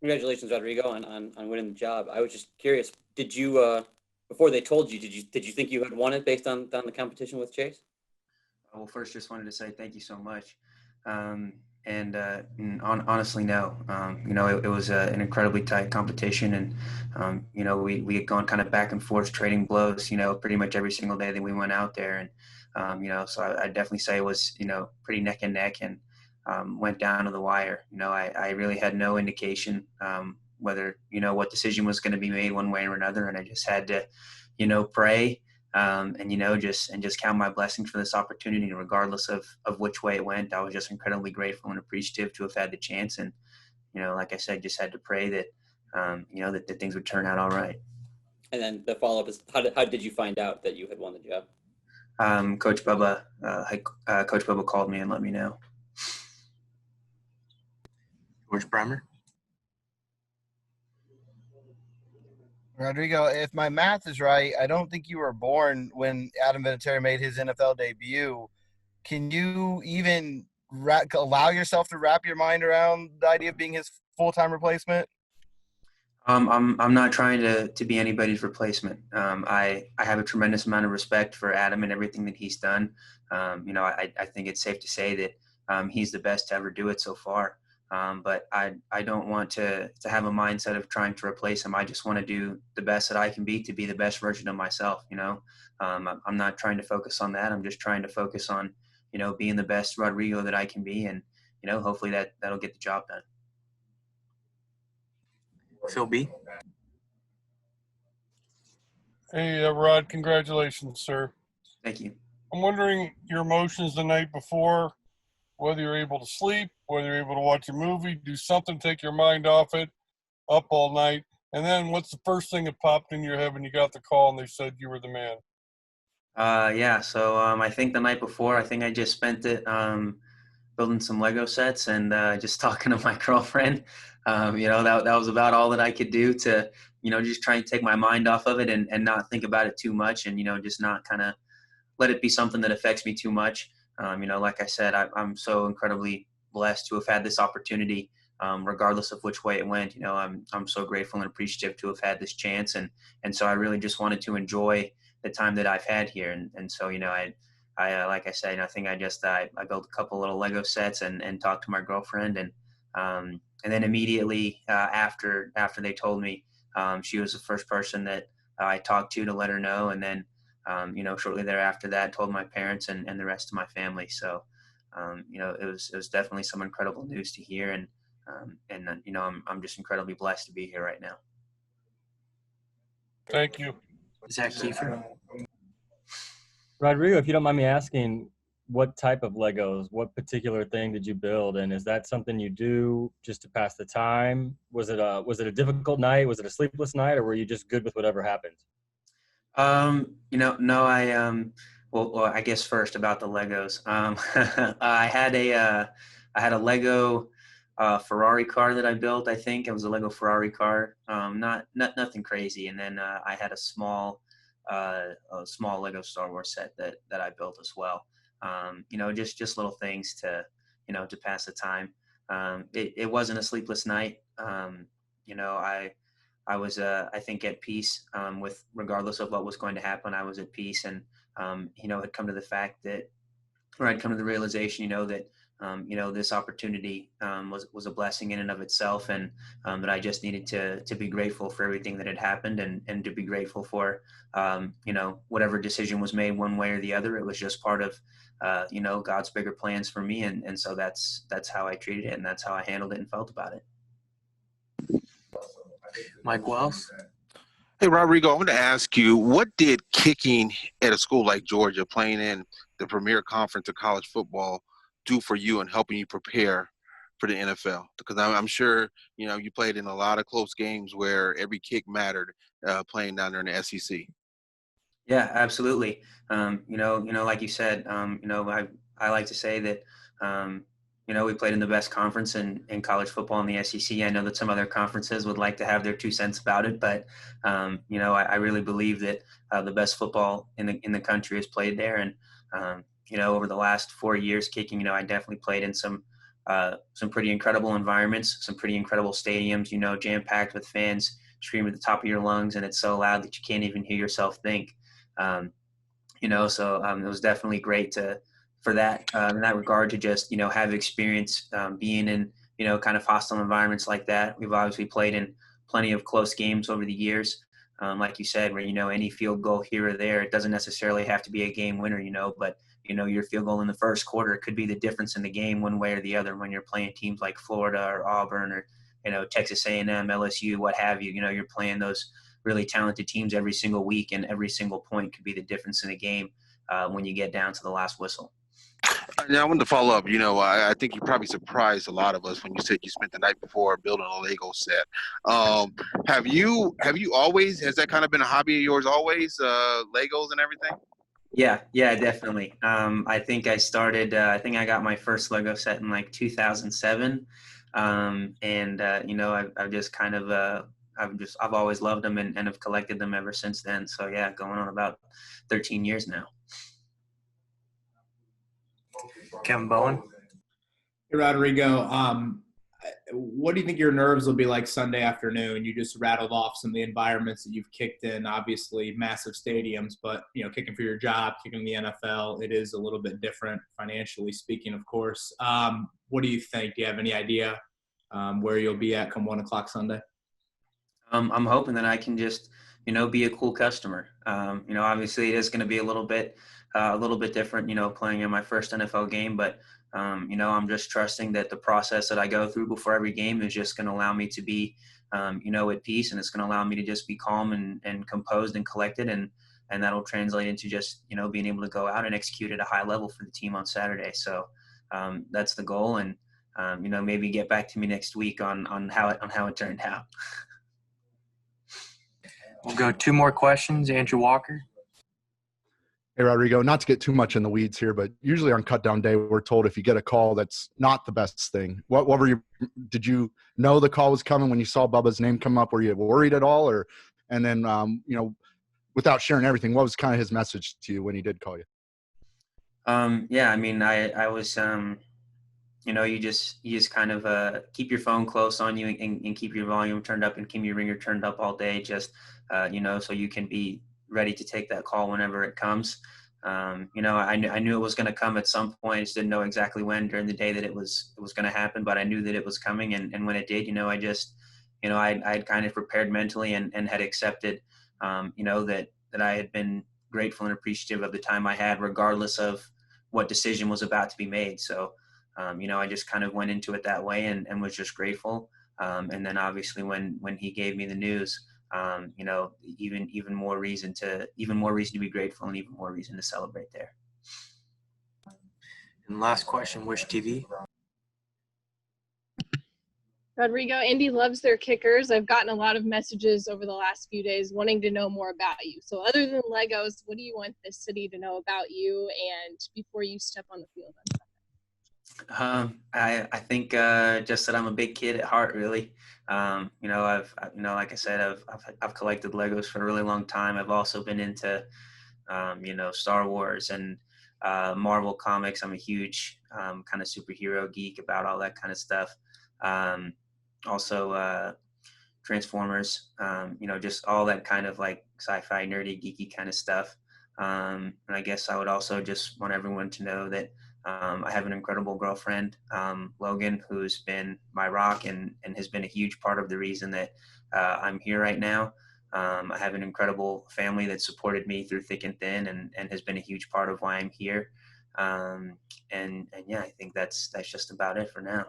Congratulations, Rodrigo, on winning the job. I was just curious, did you before they told you, did you think you had won it based on the competition with Chase? Well, first, just wanted to say thank you so much. Um, honestly, no. It was an incredibly tight competition, and we had gone kind of back and forth, trading blows. Pretty much every single day that we went out there, and so I definitely say it was pretty neck and neck, and went down to the wire. I really had no indication whether what decision was going to be made one way or another, and I just had to pray, and just count my blessings for this opportunity. And regardless of which way it went, I was just incredibly grateful and appreciative to have had the chance. And like I said, just had to pray that that things would turn out all right. And then the follow up is how did you find out that you had won the job? Coach Bubba called me and let me know. George Bremer. Rodrigo, if my math is right, I don't think you were born when Adam Vinatieri made his NFL debut. Can you even allow yourself to wrap your mind around the idea of being his full-time replacement? I'm not trying to be anybody's replacement. I have a tremendous amount of respect for Adam and everything that he's done. I think it's safe to say that he's the best to ever do it so far. But I don't want to have a mindset of trying to replace him. I just want to do the best that I can be to be the best version of myself. I'm not trying to focus on that. I'm just trying to focus on, being the best Rodrigo that I can be. And, hopefully that'll get the job done. Phil B. Hey, Rod, congratulations, sir. Thank you. I'm wondering your emotions the night before, whether you're able to sleep, whether you're able to watch a movie, do something, take your mind off it, up all night. And then what's the first thing that popped in your head when you got the call and they said you were the man? So I think the night before, I think I just spent it building some Lego sets and just talking to my girlfriend. That was about all that I could do to, just try and take my mind off of it and not think about it too much, and, just not kind of let it be something that affects me too much. Like I said, I'm so incredibly blessed to have had this opportunity, regardless of which way it went. I'm so grateful and appreciative to have had this chance. And so I really just wanted to enjoy the time that I've had here. And so, I like I said, I think I built a couple little Lego sets and talked to my girlfriend. And then immediately after they told me, she was the first person that I talked to let her know. And then, shortly thereafter that, told my parents and the rest of my family. So, it was definitely some incredible news to hear. And I'm just incredibly blessed to be here right now. Thank you. Zach Kiefer. Rodrigo, if you don't mind me asking, what type of Legos, what particular thing did you build? And is that something you do just to pass the time? Was it a difficult night? Was it a sleepless night, or were you just good with whatever happened? No, well, I guess first about the Legos. I had a Lego Ferrari car that I built. I think it was a Lego Ferrari car. Nothing crazy. And then I had a small Lego Star Wars set that I built as well. Just little things to pass the time. It wasn't a sleepless night. I was, I think, at peace with regardless of what was going to happen. I was at peace, and had come to the fact that, or I'd come to the realization, that this opportunity was a blessing in and of itself, and that I just needed to be grateful for everything that had happened, and to be grateful for whatever decision was made one way or the other. It was just part of God's bigger plans for me, and so that's how I treated it, and that's how I handled it and felt about it. Mike Wells. Hey, Rodrigo, I want to ask you, what did kicking at a school like Georgia, playing in the premier conference of college football, do for you in helping you prepare for the NFL? Because I'm sure, you played in a lot of close games where every kick mattered, playing down there in the SEC. Yeah, absolutely. Like you said, I like to say that, we played in the best conference in college football in the SEC. I know that some other conferences would like to have their 2 cents about it, but I really believe that the best football in the country is played there. And over the last 4 years kicking, I definitely played in some some pretty incredible environments, some pretty incredible stadiums, jam-packed with fans screaming at the top of your lungs, and it's so loud that you can't even hear yourself think. So it was definitely great for that in that regard to just, have experience being in, kind of hostile environments like that. We've obviously played in plenty of close games over the years. Like you said, where, any field goal here or there, it doesn't necessarily have to be a game winner, but, your field goal in the first quarter could be the difference in the game one way or the other when you're playing teams like Florida or Auburn or, Texas A&M, LSU, what have you. You're playing those really talented teams every single week, and every single point could be the difference in a game when you get down to the last whistle. Now, I wanted to follow up. I think you probably surprised a lot of us when you said you spent the night before building a Lego set. Have you always, has that kind of been a hobby of yours always, Legos and everything? Yeah, definitely. I think I started, I think I got my first Lego set in like 2007. I've just kind of, I've always loved them and have collected them ever since then. So yeah, going on about 13 years now. Kevin Bowen. Hey, Rodrigo, what do you think your nerves will be like Sunday afternoon? You just rattled off some of the environments that you've kicked in, obviously massive stadiums, but, kicking for your job, kicking the NFL, it is a little bit different financially speaking, of course. What do you think? Do you have any idea where you'll be at come 1 o'clock Sunday? I'm hoping that I can just, be a cool customer. Obviously it is going to be a little bit different, playing in my first NFL game, but I'm just trusting that the process that I go through before every game is just going to allow me to be, at peace, and it's going to allow me to just be calm and composed and collected, and that'll translate into just, being able to go out and execute at a high level for the team on Saturday. So that's the goal, and maybe get back to me next week on how it turned out. We'll go 2 more questions. Andrew Walker. Hey, Rodrigo, not to get too much in the weeds here, but usually on cut down day, we're told if you get a call, that's not the best thing. What were you, did you know the call was coming when you saw Bubba's name come up? Were you worried at all? And then, without sharing everything, what was kind of his message to you when he did call you? Yeah, I mean, I was, you just kind of keep your phone close on you and keep your volume turned up and keep your ringer turned up all day, just, so you can be ready to take that call whenever it comes. I knew it was going to come at some point. I just didn't know exactly when during the day that it was going to happen, but I knew that it was coming. And when it did, I just, I'd kind of prepared mentally and had accepted, that I had been grateful and appreciative of the time I had, regardless of what decision was about to be made. So, I just kind of went into it that way and was just grateful. And then obviously when he gave me the news, even more reason to be grateful and even more reason to celebrate there. And last question, Wish TV. Rodrigo, Indy loves their kickers. I've gotten a lot of messages over the last few days wanting to know more about you. So other than Legos, what do you want this city to know about you and before you step on the field on Sunday? I think just that I'm a big kid at heart, really. I've like I said, I've collected Legos for a really long time. I've also been into, Star Wars and Marvel comics. I'm a huge kind of superhero geek about all that kind of stuff. Also Transformers, just all that kind of like sci-fi, nerdy, geeky kind of stuff. And I guess I would also just want everyone to know that I have an incredible girlfriend, Logan, who's been my rock and has been a huge part of the reason that I'm here right now. I have an incredible family that supported me through thick and thin and has been a huge part of why I'm here. And yeah, I think that's just about it for now.